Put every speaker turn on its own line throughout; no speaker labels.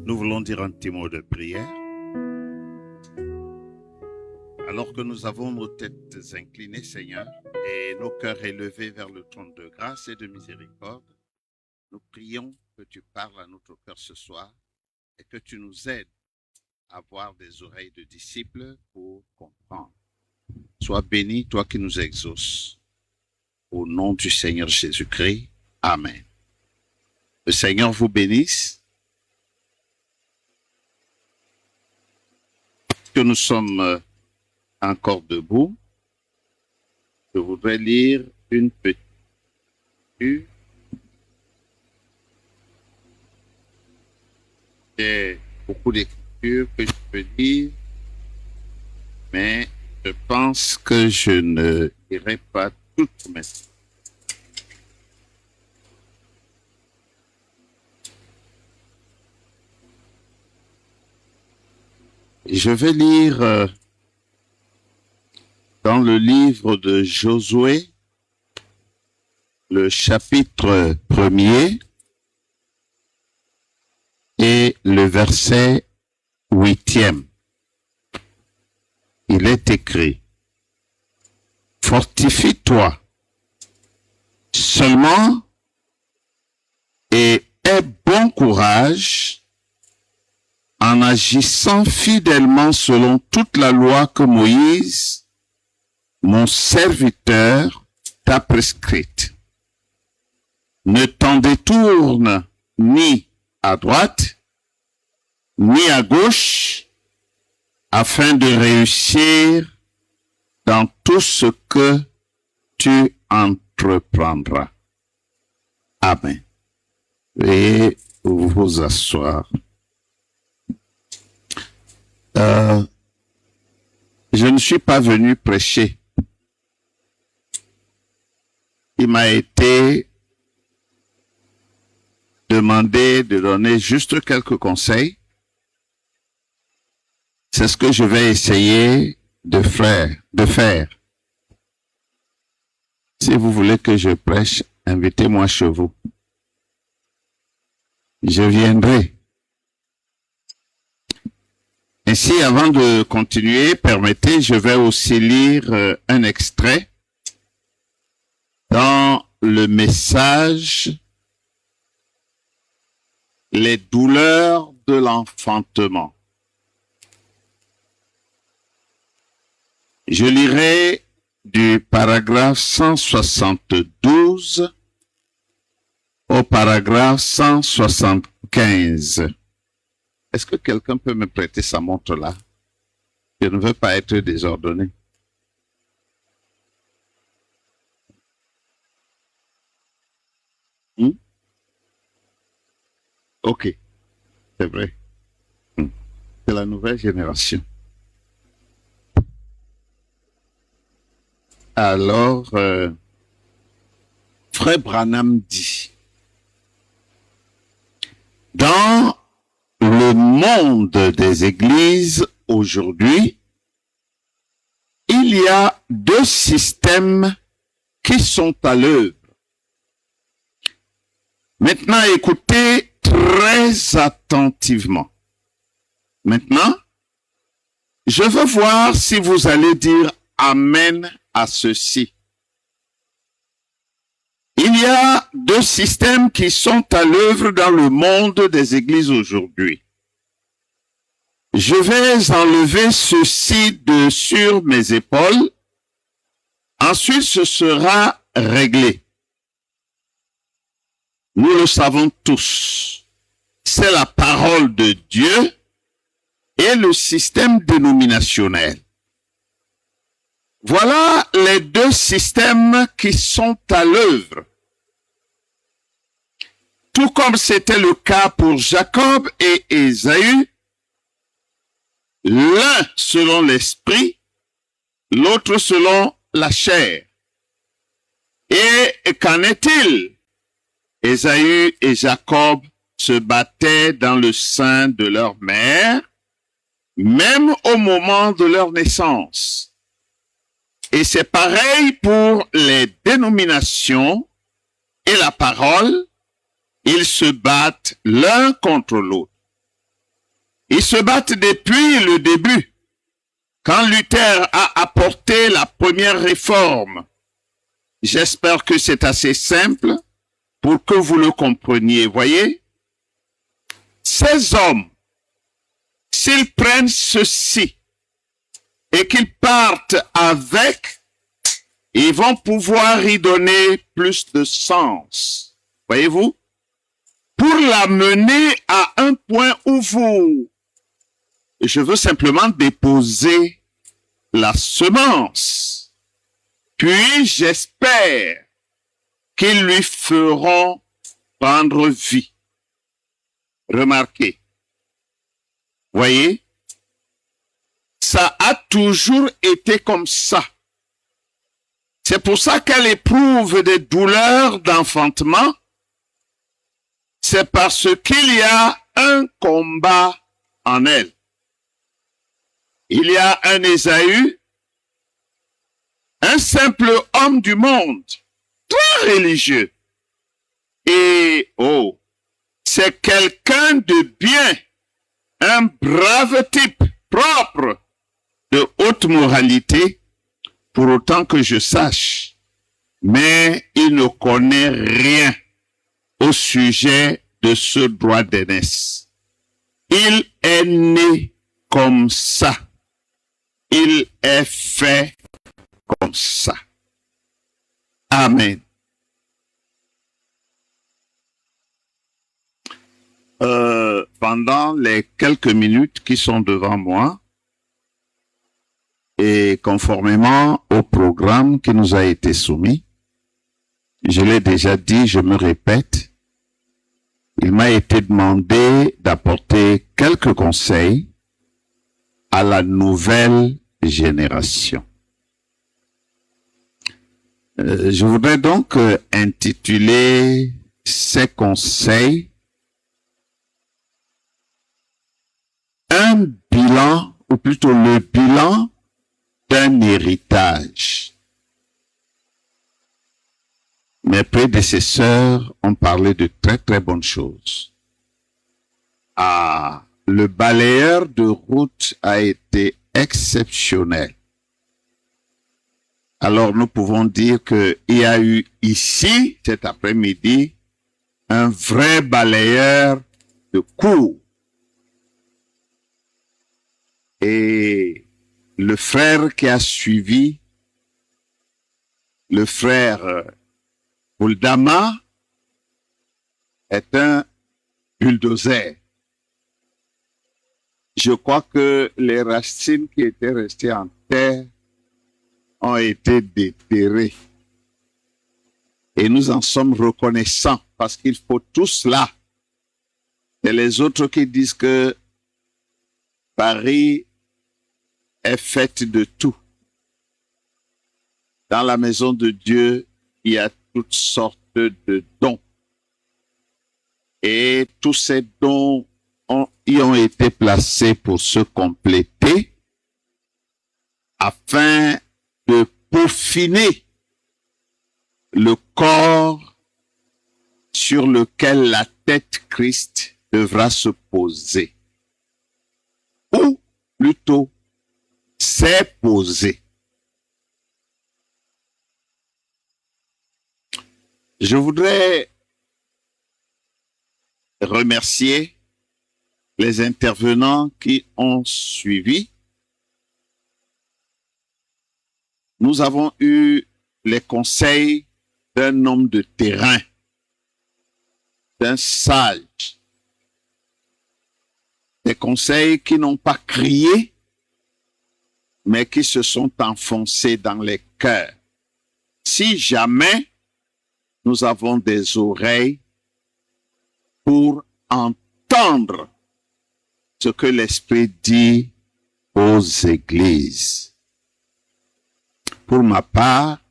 Nous voulons dire un petit mot de prière. Alors que nous avons nos têtes inclinées, Seigneur, et nos cœurs élevés vers le trône de grâce et de miséricorde, nous prions que tu parles à notre cœur ce soir et que tu nous aides à avoir des oreilles de disciples pour comprendre. Sois béni, toi qui nous exauces. Au nom du Seigneur Jésus-Christ. Amen. Le Seigneur vous bénisse. Que nous sommes encore debout, je voudrais lire une petite il y a beaucoup d'écritures que je peux lire, mais je pense que je ne lirai pas toutes maintenant. Je vais lire dans le livre de Josué, le chapitre 1er et le verset 8e. Il est écrit: Fortifie-toi seulement et aie bon courage en agissant fidèlement selon toute la loi que Moïse, mon serviteur, t'a prescrite. Ne t'en détourne ni à droite, ni à gauche, afin de réussir dans tout ce que tu entreprendras. Amen. Veuillez vous asseoir. Je ne suis pas venu prêcher. Il m'a été demandé de donner juste quelques conseils. C'est ce que je vais essayer de faire. Si vous voulez que je prêche, invitez-moi chez vous. Je viendrai. Ainsi, avant de continuer, permettez, je vais aussi lire un extrait dans le message « Les douleurs de l'enfantement ». Je lirai du paragraphe 172 au paragraphe 175. Est-ce que quelqu'un peut me prêter sa montre là? Je ne veux pas être désordonné. Ok, c'est vrai. C'est la nouvelle génération. Alors, Frère Branham dit, dans le monde des églises aujourd'hui, il y a deux systèmes qui sont à l'œuvre. Maintenant, écoutez très attentivement. Maintenant, je veux voir si vous allez dire Amen à ceci. Il y a deux systèmes qui sont à l'œuvre dans le monde des églises aujourd'hui. Je vais enlever ceci de sur mes épaules. Ensuite, ce sera réglé. Nous le savons tous. C'est la parole de Dieu et le système dénominationnel. Voilà les deux systèmes qui sont à l'œuvre. Tout comme c'était le cas pour Jacob et Ésaü, l'un selon l'esprit, l'autre selon la chair. Et qu'en est-il? Ésaü et Jacob se battaient dans le sein de leur mère, même au moment de leur naissance. Et c'est pareil pour les dénominations et la parole, ils se battent l'un contre l'autre. Ils se battent depuis le début, quand Luther a apporté la première réforme. J'espère que c'est assez simple pour que vous le compreniez. Voyez, ces hommes, s'ils prennent ceci et qu'ils partent avec, ils vont pouvoir y donner plus de sens. Voyez-vous? Pour l'amener à un point où je veux simplement déposer la semence. Puis j'espère qu'ils lui feront prendre vie. Remarquez. Voyez? Ça a toujours été comme ça. C'est pour ça qu'elle éprouve des douleurs d'enfantement. C'est parce qu'il y a un combat en elle. Il y a un Ésaü, un simple homme du monde, très religieux. Et, c'est quelqu'un de bien, un brave type, propre, de haute moralité, pour autant que je sache. Mais il ne connaît rien au sujet de ce droit d'aînesse. Il est né comme ça. Il est fait comme ça. Amen. Pendant les quelques minutes qui sont devant moi, et conformément au programme qui nous a été soumis, je l'ai déjà dit, je me répète, il m'a été demandé d'apporter quelques conseils à la nouvelle génération. Je voudrais donc intituler ces conseils un bilan, ou plutôt le bilan d'un héritage. Mes prédécesseurs ont parlé de très très bonnes choses. Le balayeur de route a été exceptionnel. Alors nous pouvons dire qu'il y a eu ici, cet après-midi, un vrai balayeur de cours. Et le frère qui a suivi, le frère Bouldama, est un bulldozer. Je crois que les racines qui étaient restées en terre ont été déterrées. Et nous en sommes reconnaissants parce qu'il faut tout cela. Et les autres qui disent que Paris est faite de tout. Dans la maison de Dieu, il y a toutes sortes de dons. Et tous ces dons y ont été placés pour se compléter afin de peaufiner le corps sur lequel la tête Christ devra se poser. Ou plutôt s'est posé. Je voudrais remercier les intervenants qui ont suivi. Nous avons eu les conseils d'un homme de terrain, d'un sage. Des conseils qui n'ont pas crié, mais qui se sont enfoncés dans les cœurs. Si jamais nous avons des oreilles pour entendre ce que l'Esprit dit aux églises. Pour ma part,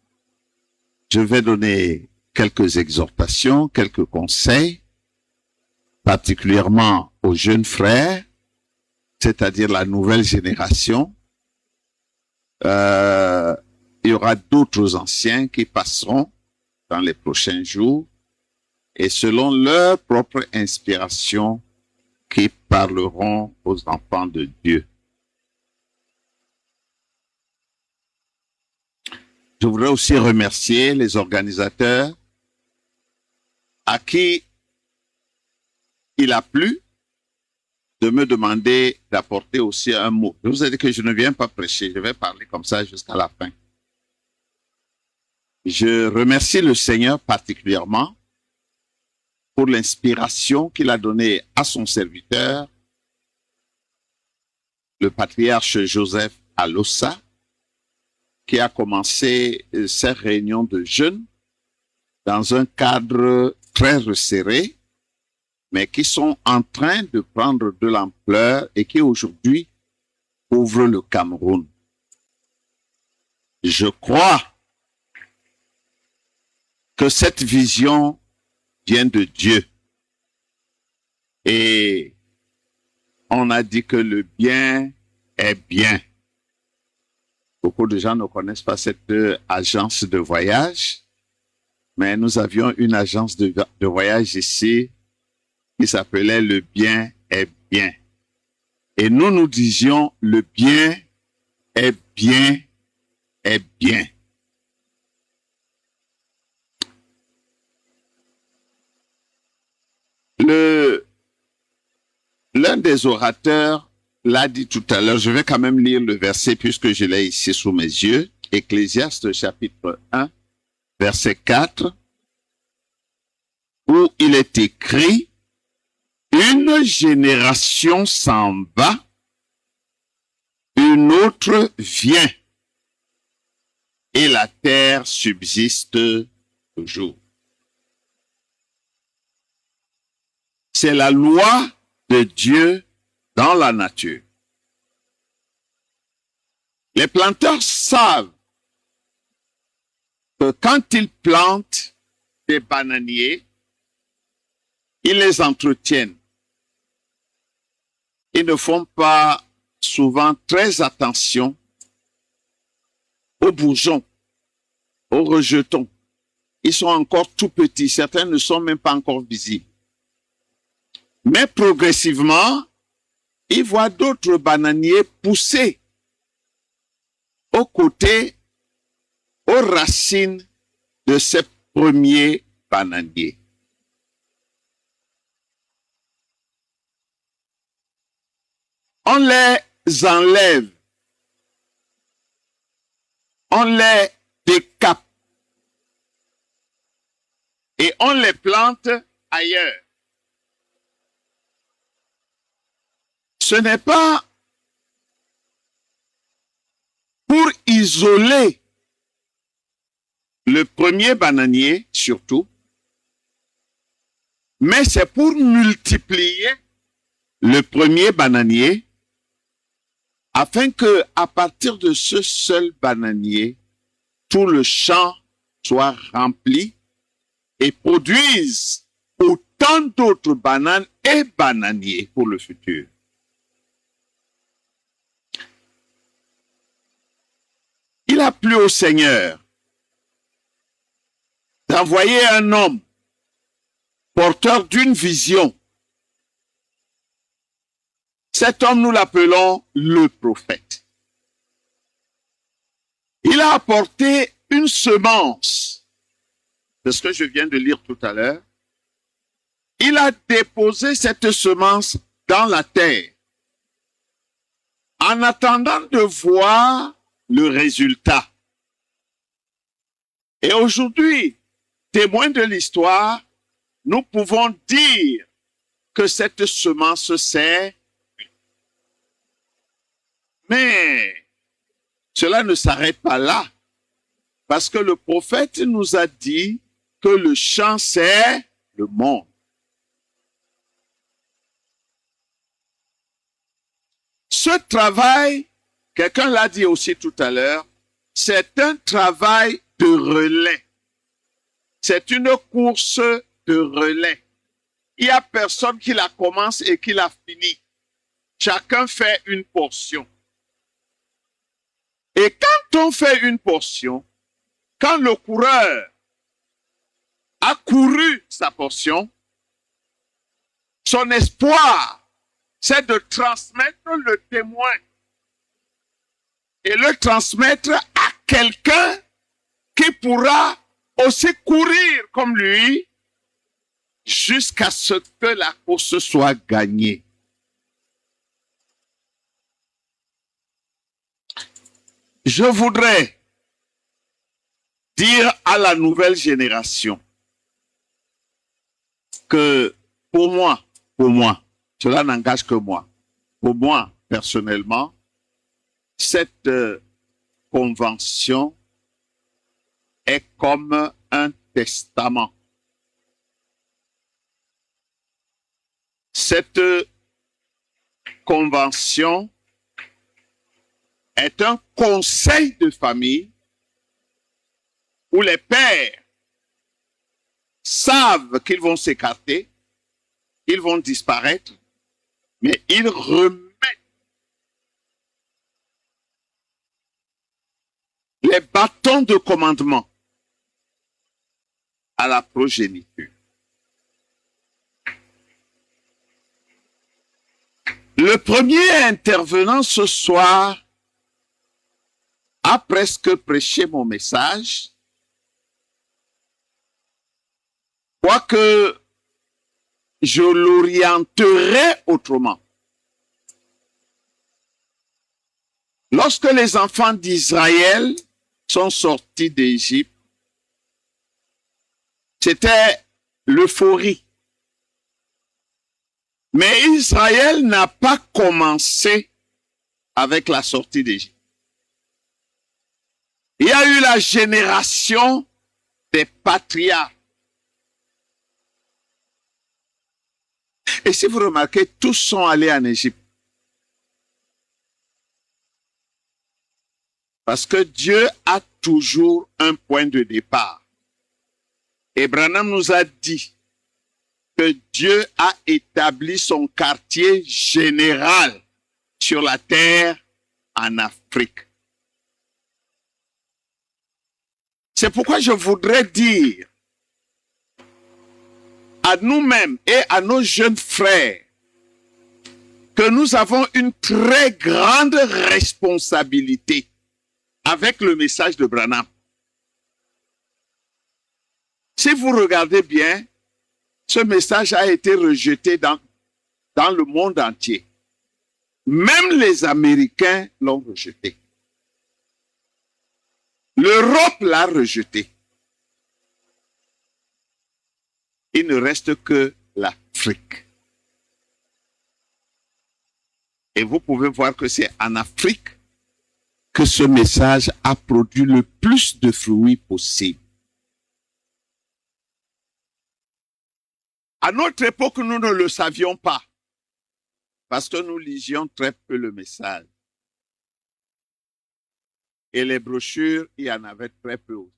je vais donner quelques exhortations, quelques conseils, particulièrement aux jeunes frères, c'est-à-dire la nouvelle génération. Il y aura d'autres anciens qui passeront dans les prochains jours et selon leur propre inspiration qui parlerons aux enfants de Dieu. Je voudrais aussi remercier les organisateurs à qui il a plu de me demander d'apporter aussi un mot. Je vous ai dit que je ne viens pas prêcher, je vais parler comme ça jusqu'à la fin. Je remercie le Seigneur particulièrement pour l'inspiration qu'il a donnée à son serviteur, le patriarche Joseph Alossa, qui a commencé ces réunions de jeunes dans un cadre très resserré, mais qui sont en train de prendre de l'ampleur et qui aujourd'hui ouvrent le Cameroun. Je crois que cette vision vient de Dieu. Et on a dit que le bien est bien. Beaucoup de gens ne connaissent pas cette agence de voyage, mais nous avions une agence de voyage ici qui s'appelait Le bien est bien. Et nous disions le bien est bien est bien. L'un des orateurs l'a dit tout à l'heure, je vais quand même lire le verset puisque je l'ai ici sous mes yeux. Ecclésiaste chapitre 1, verset 4, où il est écrit: une génération s'en va, une autre vient, et la terre subsiste toujours. C'est la loi de Dieu dans la nature. Les planteurs savent que quand ils plantent des bananiers, ils les entretiennent. Ils ne font pas souvent très attention aux bourgeons, aux rejetons. Ils sont encore tout petits, certains ne sont même pas encore visibles. Mais progressivement, ils voient d'autres bananiers pousser aux côtés, aux racines de ces premiers bananiers. On les enlève, on les décape et on les plante ailleurs. Ce n'est pas pour isoler le premier bananier surtout, mais c'est pour multiplier le premier bananier afin que, à partir de ce seul bananier, tout le champ soit rempli et produise autant d'autres bananes et bananiers pour le futur. Il a plu au Seigneur d'envoyer un homme porteur d'une vision. Cet homme, nous l'appelons le prophète. Il a apporté une semence. C'est ce que je viens de lire tout à l'heure. Il a déposé cette semence dans la terre en attendant de voir le résultat. Et aujourd'hui, témoins de l'histoire, nous pouvons dire que cette semence s'est. Mais cela ne s'arrête pas là, parce que le prophète nous a dit que le champ, c'est le monde. Ce travail, quelqu'un l'a dit aussi tout à l'heure, c'est un travail de relais. C'est une course de relais. Il n'y a personne qui la commence et qui la finit. Chacun fait une portion. Et quand on fait une portion, quand le coureur a couru sa portion, son espoir c'est de transmettre le témoin et le transmettre à quelqu'un qui pourra aussi courir comme lui jusqu'à ce que la course soit gagnée. Je voudrais dire à la nouvelle génération que pour moi, cela n'engage que moi. Pour moi, personnellement, cette convention est comme un testament. Cette convention est un conseil de famille où les pères savent qu'ils vont s'écarter, ils vont disparaître, mais ils remettent les bâtons de commandement à la progéniture. Le premier intervenant ce soir a presque prêché mon message, quoique je l'orienterai autrement. Lorsque les enfants d'Israël sont sortis d'Égypte, c'était l'euphorie. Mais Israël n'a pas commencé avec la sortie d'Égypte. Il y a eu la génération des patriarches. Et si vous remarquez, tous sont allés en Égypte. Parce que Dieu a toujours un point de départ. Et Branham nous a dit que Dieu a établi son quartier général sur la terre en Afrique. C'est pourquoi je voudrais dire à nous-mêmes et à nos jeunes frères que nous avons une très grande responsabilité avec le message de Branham. Si vous regardez bien, ce message a été rejeté dans le monde entier. Même les Américains l'ont rejeté. L'Europe l'a rejeté. Il ne reste que l'Afrique. Et vous pouvez voir que c'est en Afrique que ce message a produit le plus de fruits possible. À notre époque, nous ne le savions pas, parce que nous lisions très peu le message. Et les brochures, il y en avait très peu aussi.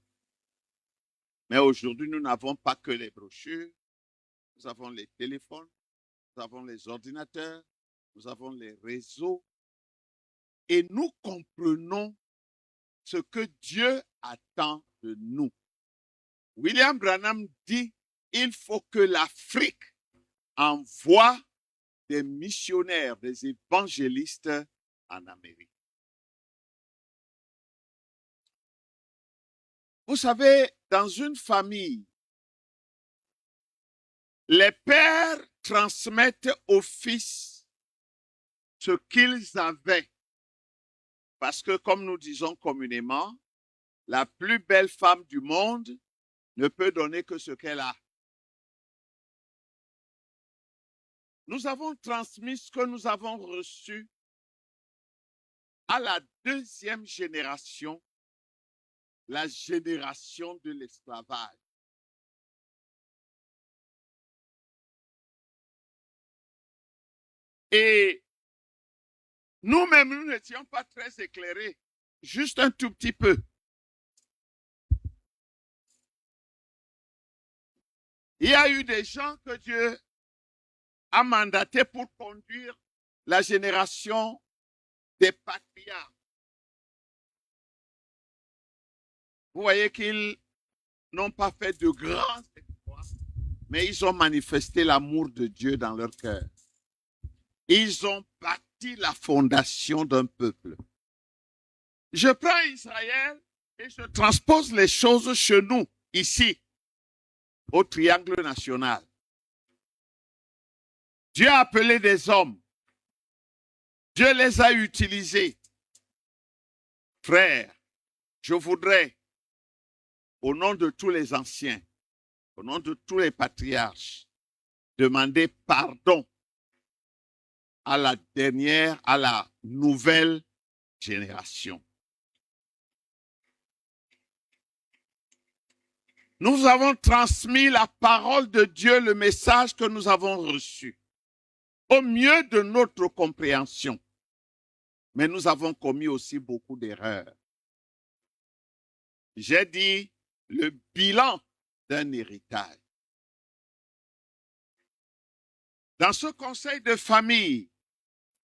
Mais aujourd'hui, nous n'avons pas que les brochures, nous avons les téléphones, nous avons les ordinateurs, nous avons les réseaux, et nous comprenons ce que Dieu attend de nous. William Branham dit, il faut que l'Afrique envoie des missionnaires, des évangélistes en Amérique. Vous savez, dans une famille, les pères transmettent aux fils ce qu'ils avaient. Parce que, comme nous disons communément, la plus belle femme du monde ne peut donner que ce qu'elle a. Nous avons transmis ce que nous avons reçu à la deuxième génération, la génération de l'esclavage. Et nous-mêmes, nous n'étions pas très éclairés, juste un tout petit peu. Il y a eu des gens que Dieu a mandatés pour conduire la génération des patriarches. Vous voyez qu'ils n'ont pas fait de grands exploits, mais ils ont manifesté l'amour de Dieu dans leur cœur. Ils ont bâti la fondation d'un peuple. Je prends Israël et je transpose les choses chez nous, ici, au triangle national. Dieu a appelé des hommes. Dieu les a utilisés. Frères, je voudrais, au nom de tous les anciens, au nom de tous les patriarches, demander pardon à la nouvelle génération. Nous avons transmis la parole de Dieu, le message que nous avons reçu, au mieux de notre compréhension. Mais nous avons commis aussi beaucoup d'erreurs. J'ai dit le bilan d'un héritage. Dans ce conseil de famille,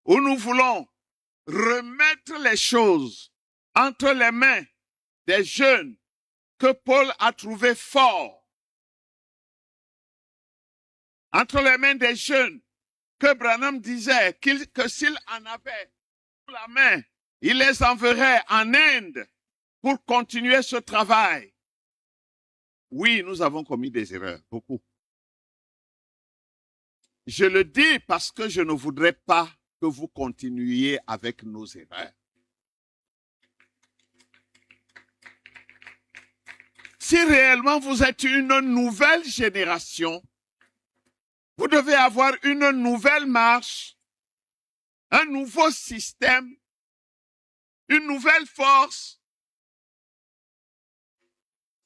où nous voulons remettre les choses entre les mains des jeunes que Paul a trouvé forts, entre les mains des jeunes que Branham disait que s'il en avait sous la main, il les enverrait en Inde pour continuer ce travail. Oui, nous avons commis des erreurs, beaucoup. Je le dis parce que je ne voudrais pas que vous continuiez avec nos erreurs. Si réellement vous êtes une nouvelle génération, vous devez avoir une nouvelle marche, un nouveau système, une nouvelle force,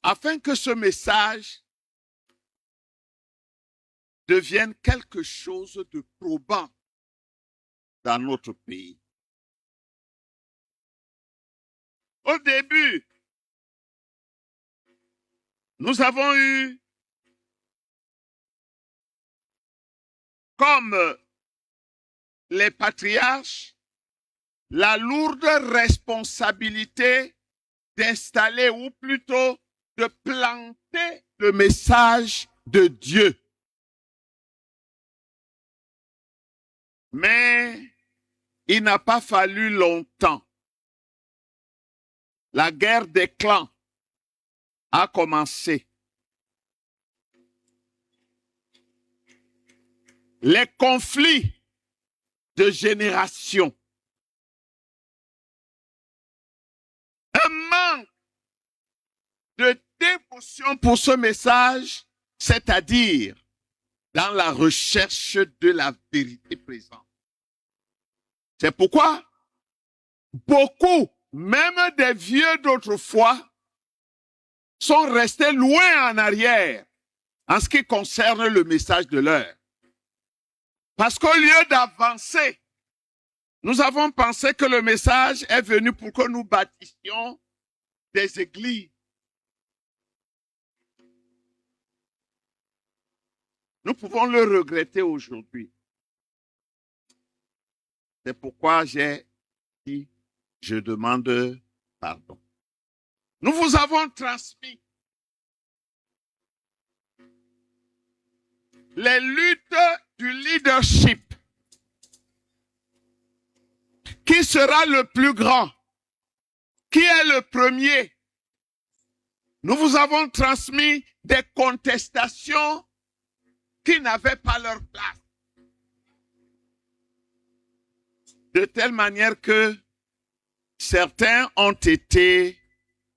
afin que ce message devienne quelque chose de probant dans notre pays. Au début, nous avons eu comme les patriarches la lourde responsabilité d'installer ou plutôt de planter le message de Dieu. Mais il n'a pas fallu longtemps. La guerre des clans a commencé. Les conflits de génération. Un manque de dévotion pour ce message, c'est-à-dire dans la recherche de la vérité présente. C'est pourquoi beaucoup, même des vieux d'autrefois, sont restés loin en arrière en ce qui concerne le message de l'heure. Parce qu'au lieu d'avancer, nous avons pensé que le message est venu pour que nous bâtissions des églises. Nous pouvons le regretter aujourd'hui. C'est pourquoi j'ai dit, je demande pardon. Nous vous avons transmis les luttes du leadership. Qui sera le plus grand? Qui est le premier? Nous vous avons transmis des contestations qui n'avaient pas leur place. De telle manière que certains ont été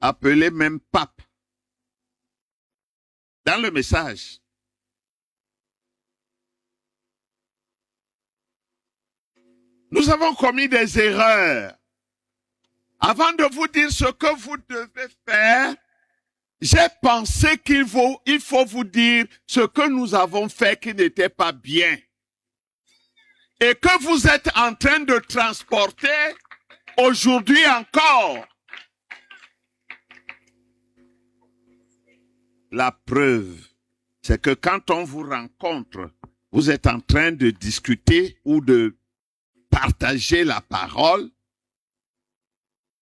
appelés même papes dans le message. Nous avons commis des erreurs. Avant de vous dire ce que vous devez faire, j'ai pensé qu'il faut vous dire ce que nous avons fait qui n'était pas bien. Et que vous êtes en train de transporter aujourd'hui encore. La preuve, c'est que quand on vous rencontre, vous êtes en train de discuter ou de partager la parole.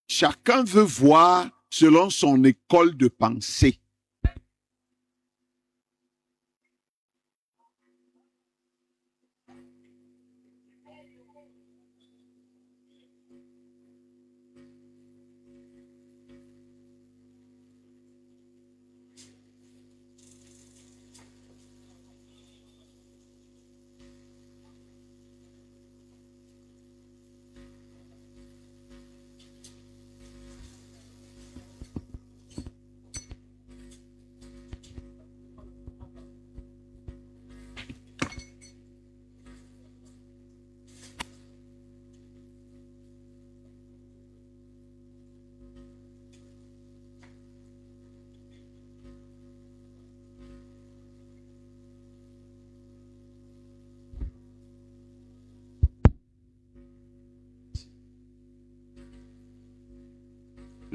Chacun veut voir selon son école de pensée.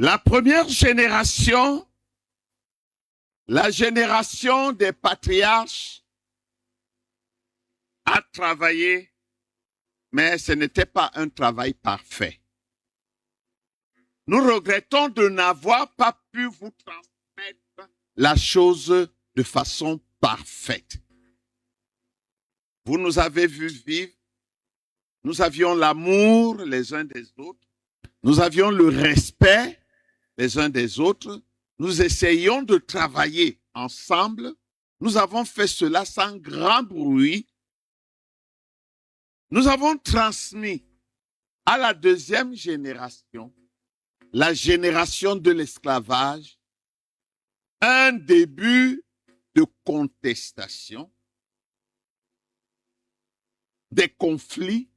La première génération, la génération des patriarches, a travaillé, mais ce n'était pas un travail parfait. Nous regrettons de n'avoir pas pu vous transmettre la chose de façon parfaite. Vous nous avez vu vivre, nous avions l'amour les uns des autres, nous avions le respect les uns des autres, nous essayions de travailler ensemble, nous avons fait cela sans grand bruit. Nous avons transmis à la deuxième génération, la génération de l'esclavage, un début de contestation, des conflits.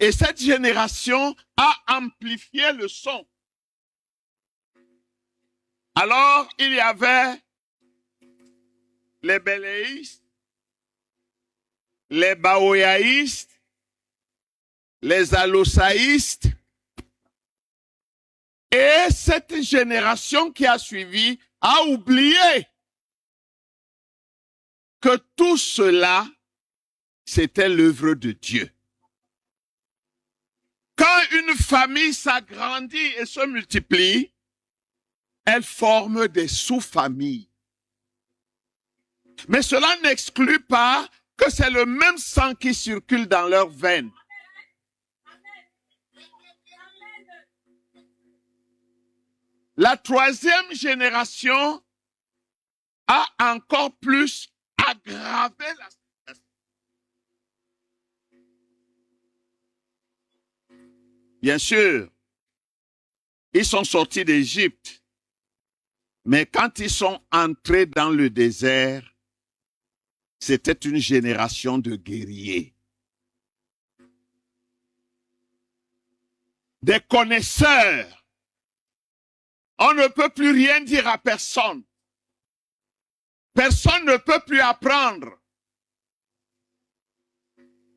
Et cette génération a amplifié le son. Alors, il y avait les béléistes, les baoyaïstes, les alosaïstes. Et cette génération qui a suivi a oublié que tout cela, c'était l'œuvre de Dieu. Quand une famille s'agrandit et se multiplie, elle forme des sous-familles. Mais cela n'exclut pas que c'est le même sang qui circule dans leurs veines. La troisième génération a encore plus aggravé la situation. Bien sûr, ils sont sortis d'Égypte, mais quand ils sont entrés dans le désert, c'était une génération de guerriers. Des connaisseurs. On ne peut plus rien dire à personne. Personne ne peut plus apprendre.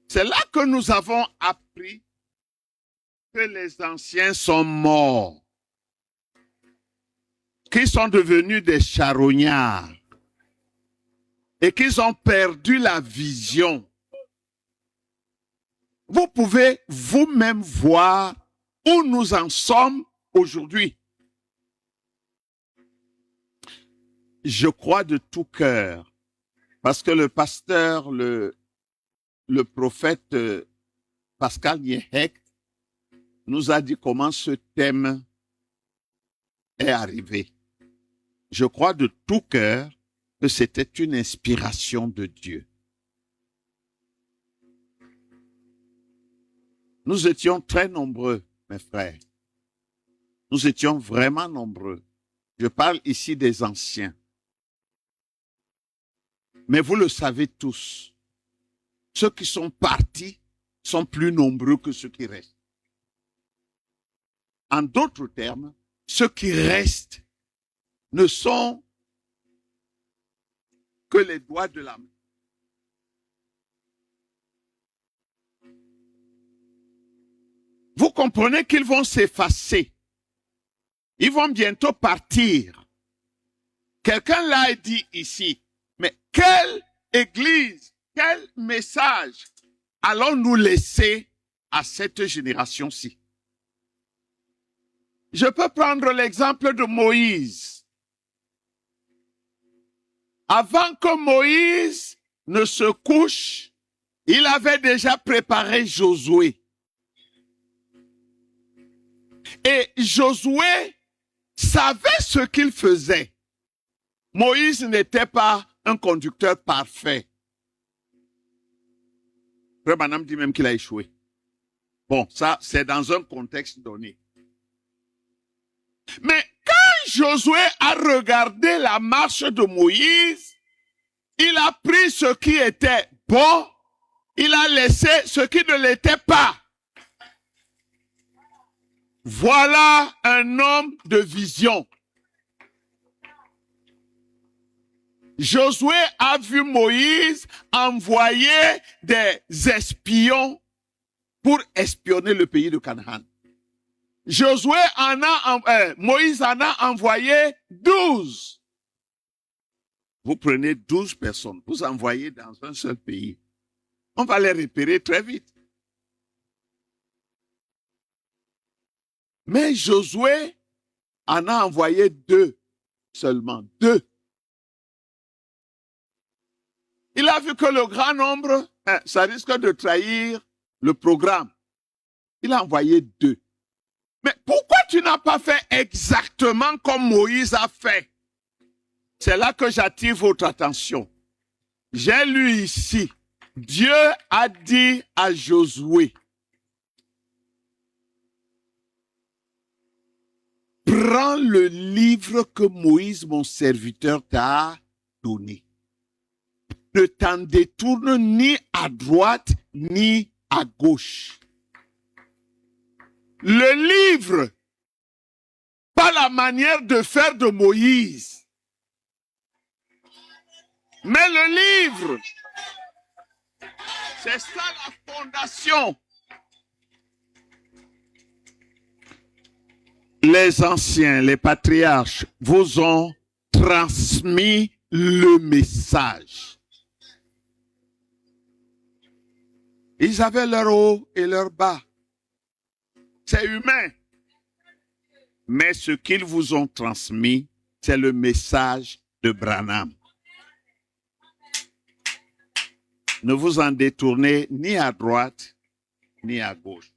C'est là que nous avons appris que les anciens sont morts, qu'ils sont devenus des charognards et qu'ils ont perdu la vision. Vous pouvez vous-même voir où nous en sommes aujourd'hui. Je crois de tout cœur, parce que le pasteur, le prophète Pascal Niehek nous a dit comment ce thème est arrivé. Je crois de tout cœur que c'était une inspiration de Dieu. Nous étions très nombreux, mes frères. Nous étions vraiment nombreux. Je parle ici des anciens. Mais vous le savez tous, ceux qui sont partis sont plus nombreux que ceux qui restent. En d'autres termes, ceux qui restent ne sont que les doigts de la main. Vous comprenez qu'ils vont s'effacer. Ils vont bientôt partir. Quelqu'un l'a dit ici. Mais quelle église, quel message allons-nous laisser à cette génération-ci? Je peux prendre l'exemple de Moïse. Avant que Moïse ne se couche, il avait déjà préparé Josué. Et Josué savait ce qu'il faisait. Moïse n'était pas un conducteur parfait. Frère Branham dit même qu'il a échoué. Bon, ça, c'est dans un contexte donné. Mais quand Josué a regardé la marche de Moïse, il a pris ce qui était bon, il a laissé ce qui ne l'était pas. Voilà un homme de vision. Josué a vu Moïse envoyer des espions pour espionner le pays de Canaan. Moïse en a envoyé 12. Vous prenez 12 personnes, vous envoyez dans un seul pays. On va les repérer très vite. Mais Josué en a envoyé 2 seulement, 2. Il a vu que le grand nombre, ça risque de trahir le programme. Il a envoyé 2. Mais pourquoi tu n'as pas fait exactement comme Moïse a fait? C'est là que j'attire votre attention. J'ai lu ici, Dieu a dit à Josué, prends le livre que Moïse, mon serviteur, t'a donné. Ne t'en détourne ni à droite ni à gauche. Le livre, pas la manière de faire de Moïse, mais le livre, c'est ça la fondation. Les anciens, les patriarches vous ont transmis le message. Ils avaient leur haut et leur bas. C'est humain. Mais ce qu'ils vous ont transmis, c'est le message de Branham. Ne vous en détournez ni à droite, ni à gauche.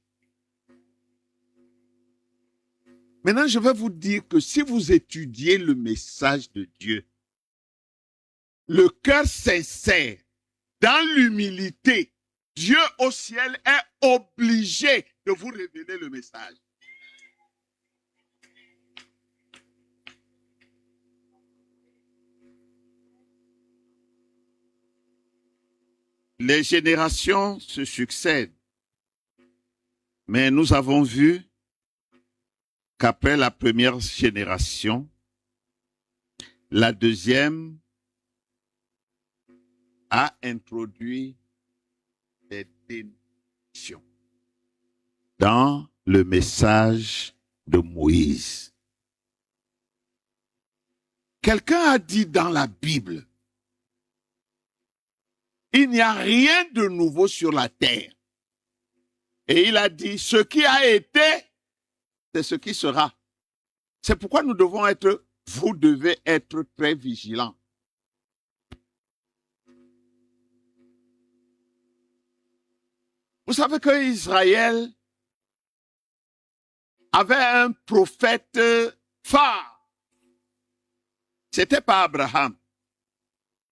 Maintenant, je vais vous dire que si vous étudiez le message de Dieu, le cœur sincère, dans l'humilité, Dieu au ciel est obligé de vous révéler le message. Les générations se succèdent, mais nous avons vu qu'après la première génération, la deuxième a introduit des dénominations dans le message de Moïse. Quelqu'un a dit dans la Bible, il n'y a rien de nouveau sur la terre. Et il a dit, ce qui a été, c'est ce qui sera. C'est pourquoi vous devez être très vigilants. Vous savez que Israël avait un prophète phare. C'était pas Abraham.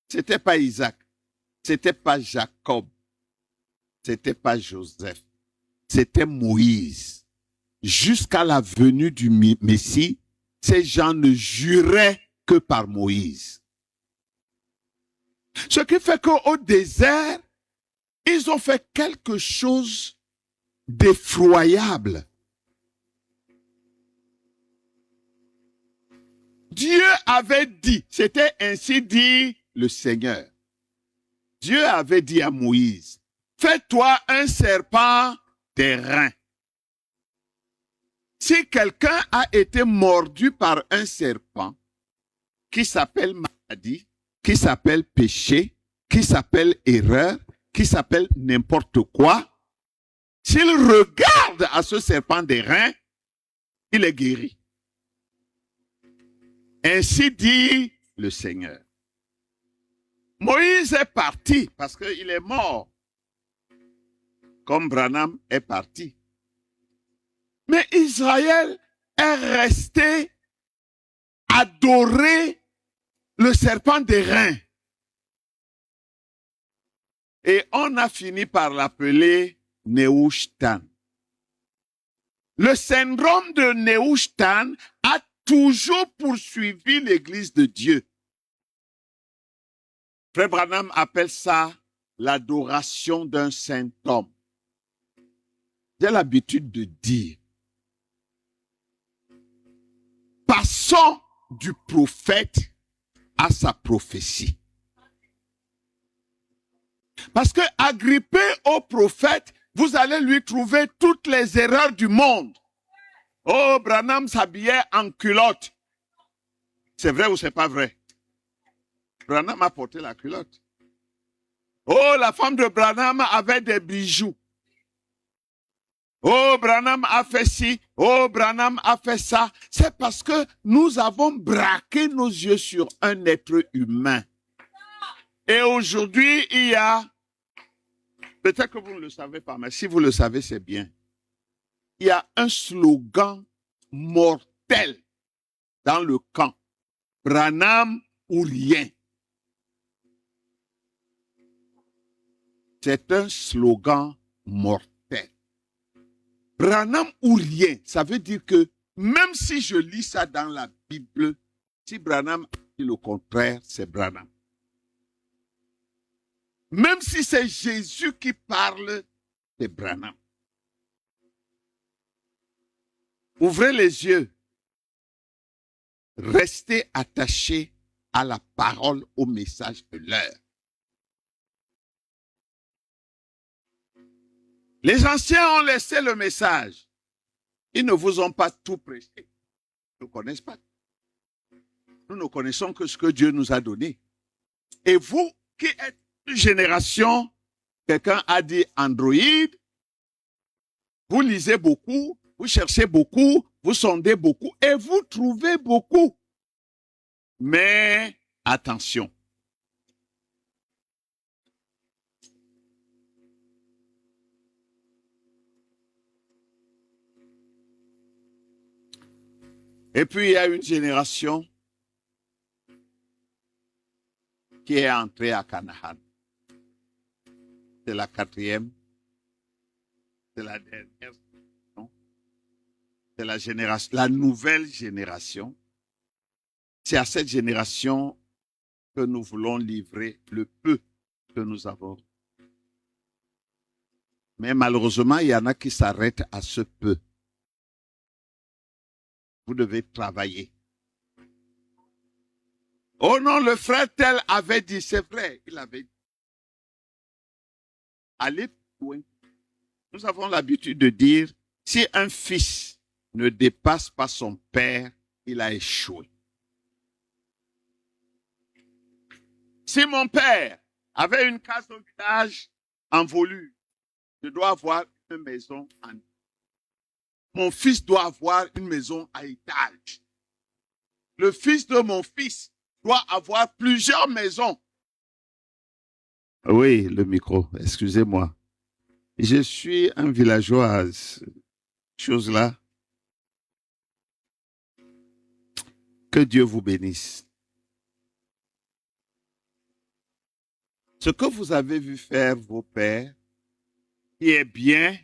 C'était pas Isaac. C'était pas Jacob. C'était pas Joseph. C'était Moïse. Jusqu'à la venue du Messie, ces gens ne juraient que par Moïse. Ce qui fait qu'au désert, ils ont fait quelque chose d'effroyable. Dieu avait dit, c'était ainsi dit le Seigneur. Dieu avait dit à Moïse, fais-toi un serpent d'airain. Si quelqu'un a été mordu par un serpent qui s'appelle maladie, qui s'appelle péché, qui s'appelle erreur, qui s'appelle n'importe quoi, s'il regarde à ce serpent d'airain, il est guéri. Ainsi dit le Seigneur. Moïse est parti parce qu'il est mort, comme Branham est parti. Mais Israël est resté adorer le serpent d'airain. Et on a fini par l'appeler Nehushtan. Le syndrome de Nehushtan a toujours poursuivi l'Église de Dieu. Frère Branham appelle ça l'adoration d'un saint homme. J'ai l'habitude de dire, passons du prophète à sa prophétie. Parce que agrippé au prophète, vous allez lui trouver toutes les erreurs du monde. Oh, Branham s'habillait en culotte. C'est vrai ou c'est pas vrai? Branham a porté la culotte. Oh, la femme de Branham avait des bijoux. Oh, Branham a fait ci. Oh, Branham a fait ça. C'est parce que nous avons braqué nos yeux sur un être humain. Et aujourd'hui, il y a, peut-être que vous ne le savez pas, mais si vous le savez, c'est bien. Il y a un slogan mortel dans le camp. Branham ou rien. C'est un slogan mortel. Branham ou rien, ça veut dire que même si je lis ça dans la Bible, si Branham dit le contraire, c'est Branham. Même si c'est Jésus qui parle, c'est Branham. Ouvrez les yeux. Restez attachés à la parole, au message de l'heure. Les anciens ont laissé le message. Ils ne vous ont pas tout prêché. Ils ne connaissent pas. Nous ne connaissons que ce que Dieu nous a donné. Et vous qui êtes une génération, quelqu'un a dit Android, vous lisez beaucoup, vous cherchez beaucoup, vous sondez beaucoup et vous trouvez beaucoup. Mais attention. Et puis il y a une génération qui est entrée à Canaan. C'est la 4e, c'est la dernière, c'est la génération, la nouvelle génération. C'est à cette génération que nous voulons livrer le peu que nous avons. Mais malheureusement, il y en a qui s'arrêtent à ce peu. Vous devez travailler. Oh non, le frère tel avait dit, c'est vrai, il avait dit. Allez plus loin. Nous avons l'habitude de dire, si un fils ne dépasse pas son père, il a échoué. Si mon père avait une case au village en volume, je dois avoir une maison en... Mon fils doit avoir une maison à étage. Le fils de mon fils doit avoir plusieurs maisons. Oui, le micro, excusez-moi. Je suis un villageois à cette chose-là. Que Dieu vous bénisse. Ce que vous avez vu faire vos pères, qui est bien,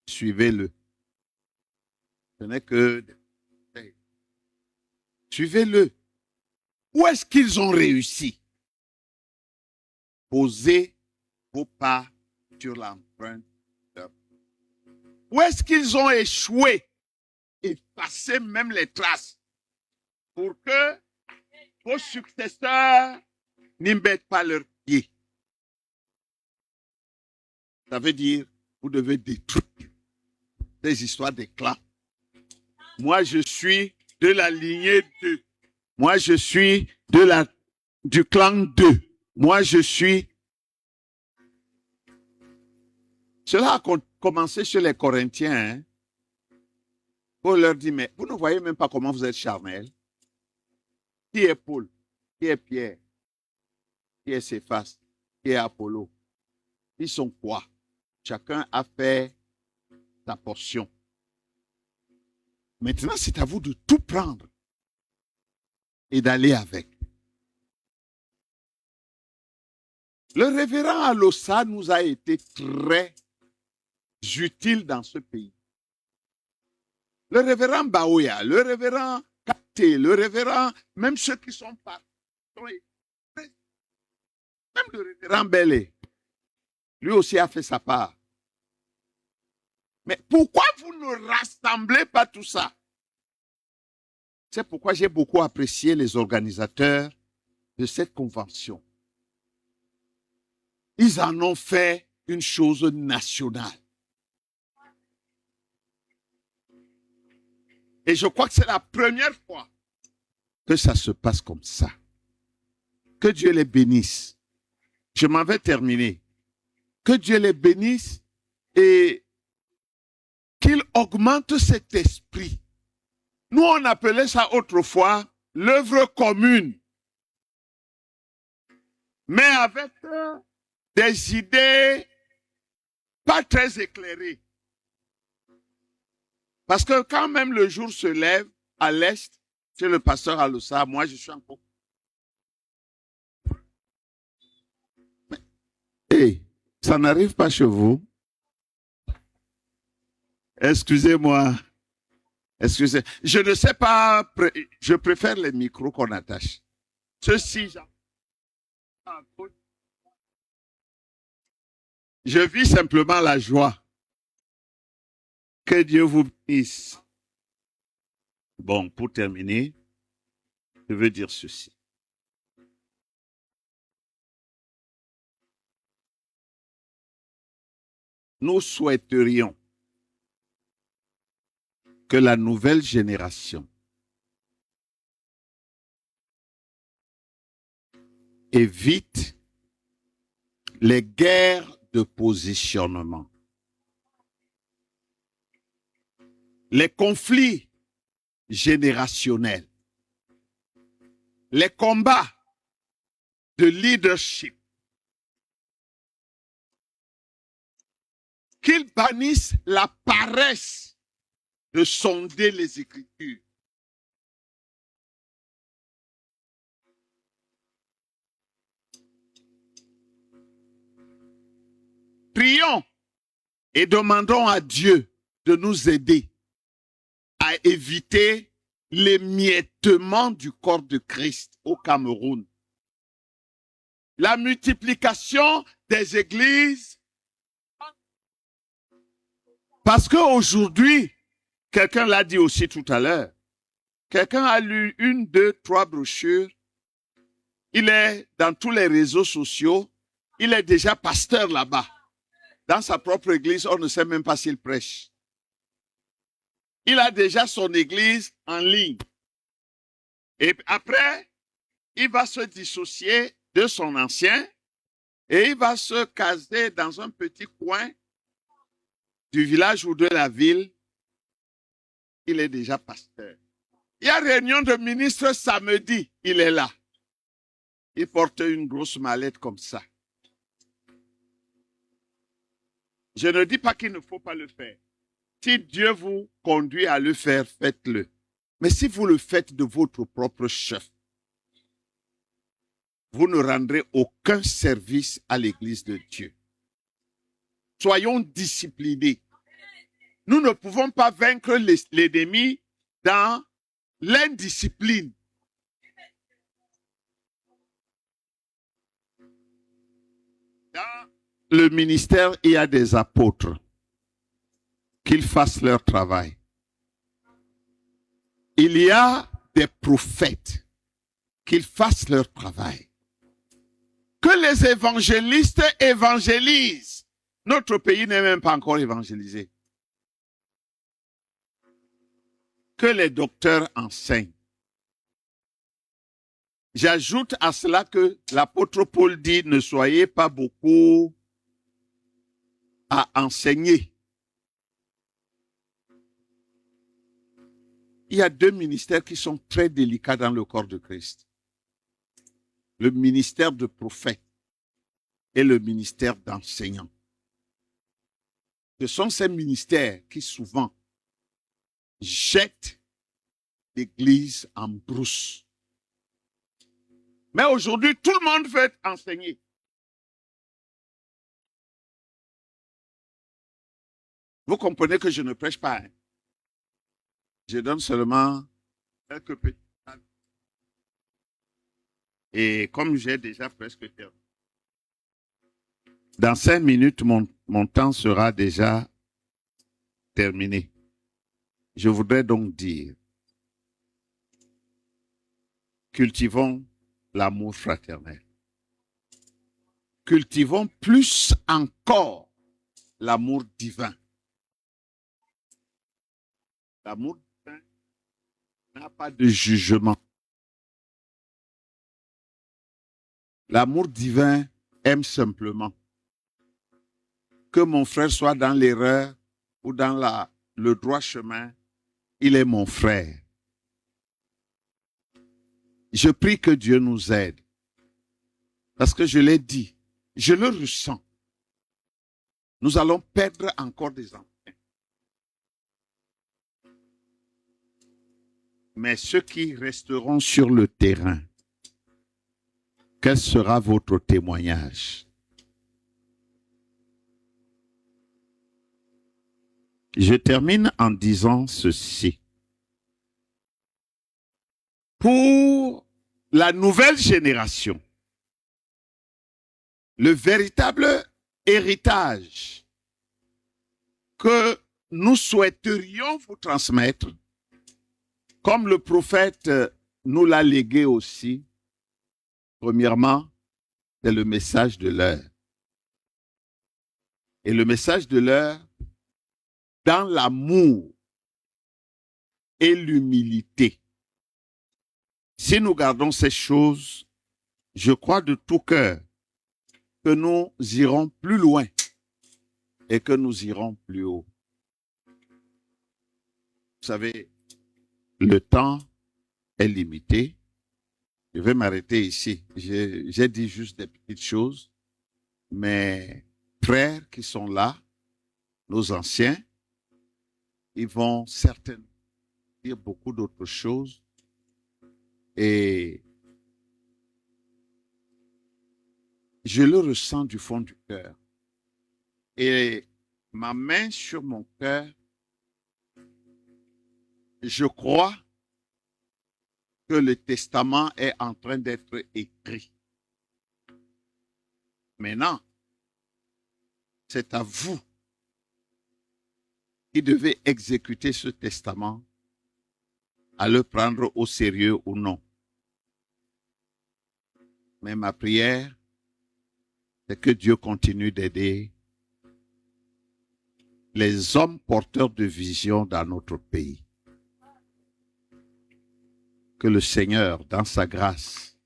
suivez-le. Ce n'est que... Suivez-le. Où est-ce qu'ils ont réussi? Posez vos pas sur l'empreinte. Où est-ce qu'ils ont échoué? Effacez même les traces pour que vos successeurs n'embêtent pas leurs pieds. Ça veut dire, vous devez détruire des histoires de clans. Moi, je suis de la lignée 2. Moi, je suis du clan 2. Moi, je suis... Cela a commencé chez les Corinthiens. Hein? Paul leur dit, mais vous ne voyez même pas comment vous êtes charnels. Qui est Paul? Qui est Pierre? Qui est Céphas? Qui est Apollo? Ils sont quoi? Chacun a fait sa portion. Maintenant, c'est à vous de tout prendre et d'aller avec. Le révérend Alossa nous a été très utile dans ce pays. Le révérend Baoya, le révérend Kate, le révérend, même ceux qui sont pas, même le révérend Bélé, lui aussi a fait sa part. Mais pourquoi vous ne rassemblez pas tout ça? C'est pourquoi j'ai beaucoup apprécié les organisateurs de cette convention. Ils en ont fait une chose nationale. Et je crois que c'est la première fois que ça se passe comme ça. Que Dieu les bénisse. Je m'en vais terminer. Que Dieu les bénisse et qu'il augmente cet esprit. Nous, on appelait ça autrefois l'œuvre commune. Mais avec des idées pas très éclairées. Parce que quand même le jour se lève à l'est, chez le pasteur Aloussa, moi je suis encore. Hey, ça n'arrive pas chez vous? Excusez-moi. Excusez. Je ne sais pas, je préfère les micros qu'on attache. Ceci, je vis simplement la joie. Que Dieu vous bénisse. Bon, pour terminer, je veux dire ceci. Nous souhaiterions que la nouvelle génération évite les guerres de positionnement, les conflits générationnels, les combats de leadership, qu'ils bannissent la paresse de sonder les Écritures. Prions et demandons à Dieu de nous aider à éviter l'émiettement du corps de Christ au Cameroun. La multiplication des églises. Parce qu'aujourd'hui, quelqu'un l'a dit aussi tout à l'heure, quelqu'un a lu 1, 2, 3 brochures, il est dans tous les réseaux sociaux, il est déjà pasteur là-bas. Dans sa propre église, on ne sait même pas s'il prêche. Il a déjà son église en ligne. Et après, il va se dissocier de son ancien et il va se caser dans un petit coin du village ou de la ville. Il est déjà pasteur. Il y a réunion de ministres samedi, il est là. Il porte une grosse mallette comme ça. Je ne dis pas qu'il ne faut pas le faire. Si Dieu vous conduit à le faire, faites-le. Mais si vous le faites de votre propre chef, vous ne rendrez aucun service à l'Église de Dieu. Soyons disciplinés. Nous ne pouvons pas vaincre l'ennemi dans l'indiscipline. Dans le ministère, il y a des apôtres. Qu'ils fassent leur travail. Il y a des prophètes. Qu'ils fassent leur travail. Que les évangélistes évangélisent. Notre pays n'est même pas encore évangélisé. Que les docteurs enseignent. J'ajoute à cela que l'apôtre Paul dit, ne soyez pas beaucoup à enseigner. Il y a 2 ministères qui sont très délicats dans le corps de Christ. Le ministère de prophète et le ministère d'enseignant. Ce sont ces ministères qui souvent jettent l'Église en brousse. Mais aujourd'hui, tout le monde veut enseigner. Vous comprenez que je ne prêche pas. Hein? Je donne seulement quelques petits. Et comme j'ai déjà presque terminé, dans 5 minutes, mon temps sera déjà terminé. Je voudrais donc dire, cultivons l'amour fraternel. Cultivons plus encore l'amour divin. L'amour divin n'a pas de jugement. L'amour divin aime simplement que mon frère soit dans l'erreur ou dans le droit chemin. Il est mon frère. Je prie que Dieu nous aide. Parce que je l'ai dit, je le ressens. Nous allons perdre encore des enfants. Mais ceux qui resteront sur le terrain, quel sera votre témoignage? Je termine en disant ceci. Pour la nouvelle génération, le véritable héritage que nous souhaiterions vous transmettre, comme le prophète nous l'a légué aussi, premièrement, c'est le message de l'heure. Et le message de l'heure, dans l'amour et l'humilité. Si nous gardons ces choses, je crois de tout cœur que nous irons plus loin et que nous irons plus haut. Vous savez, le temps est limité. Je vais m'arrêter ici. J'ai dit juste des petites choses, mais frères qui sont là, nos anciens, ils vont certainement dire beaucoup d'autres choses. Et je le ressens du fond du cœur. Et ma main sur mon cœur, je crois que le testament est en train d'être écrit. Maintenant, c'est à vous qui devez exécuter ce testament, à le prendre au sérieux ou non. Mais ma prière, c'est que Dieu continue d'aider les hommes porteurs de vision dans notre pays. Que le Seigneur, dans sa grâce,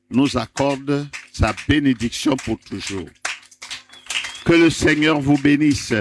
nous accorde sa bénédiction pour toujours. Que le Seigneur vous bénisse.